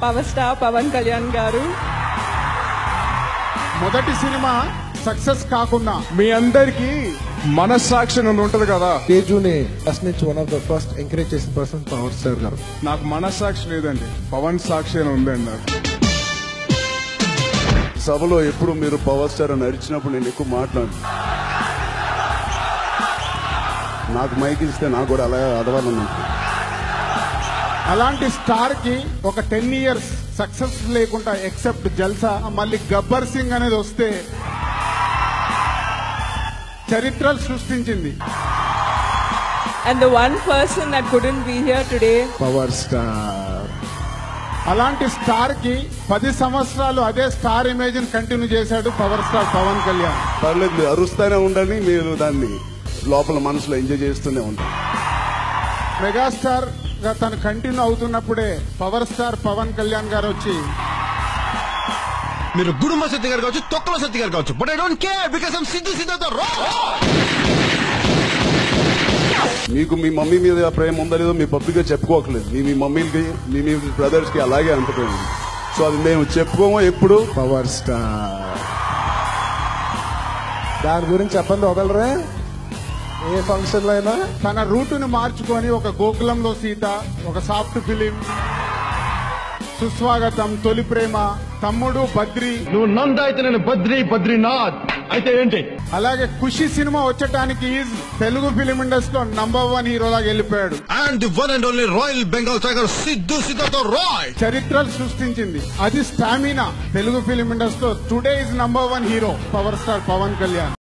Power star Pawan Kalyan గారు. మొదటి cinema success కాకుండా మీ అందరికి మనస్సాక్షి అని ఉంటది కదా. తేజుని ఫస్ట్ నుంచి one of the first encourage చేసిన పర్సన్ పవర్ స్టార్ గారు. నాకు మనస్సాక్షి లేదండి, పవన్ సాక్షి అని ఉందండి నాకు. సభలో ఎప్పుడు మీరు పవర్ స్టార్ అని అరిచినప్పుడు నేను ఎక్కువ మాట్లాడు. నాకు మైక్ ఇస్తే నాకు కూడా అలా అదవాలని. అలాంటి స్టార్ కి ఒక 10 years సక్సెస్ లేకుండా ఎక్సెప్ట్ జల్సా, మళ్ళీ గబ్బర్ సింగ్ అనేది వస్తే చరిత్రలు సృష్టించింది. And the one person that couldn't be here today, power star. అలాంటి స్టార్ కి 10 సంవత్సరాలు అదే స్టార్ ఇమేజ్ కంటిన్యూ చేశాడు పవర్ స్టార్ పవన్ కళ్యాణ్. పర్లేదు, మీరు అరుస్తూనే ఉండండి, మీరు దాన్ని లోపల మనసులో ఎంజాయ్ చేస్తూనే ఉంటారు. మెగాస్టార్ గా తను కంటిన్యూ అవుతున్నప్పుడే పవర్ స్టార్ పవన్ కళ్యాణ్ గారు వచ్చి, మీరు గుడుమ సత్య గారు కావచ్చు, తొక్కల సత్య గారు కావచ్చు, but I don't care because I'm Siddhu Siddharth Roy. మీకు మీ మమ్మీ మీద ప్రేమ ఉందా లేదో మీ పబ్లిక్ గా చెప్పుకోకలేదు. మీ మమ్మీలకి మీ బ్రదర్స్ కి అలాగే అంటుపోయింది. సో అది మేము చెప్పుకోమో ఎప్పుడు. పవర్ స్టార్ దాని గురించి చెప్పండి వదలరే. ఏ ఫంక్షన్ లో అయినా తన రూటుని మార్చుకొని ఒక గోకులంలో సీత, ఒక సాఫ్ట్ ఫిలిం, సుస్వాగతం, తొలి ప్రేమ, తమ్ముడు, బద్రి. నువ్వు నంద అయితే నేను బద్రీనాథ్ అయితే ఏంటి? అలాగే ఖుషి సినిమా వచ్చటానికి తెలుగు ఫిలిం ఇండస్ట్రీలో #1 హీరోలాగా వెళ్ళిపోయాడు. And the one and only royal Bengal tiger Siddhu Siddharth Roy. చరిత్రలు సృష్టించింది. అది స్టామినా. తెలుగు ఫిలిం ఇండస్ట్రీలో today #1 hero power star Pawan Kalyan.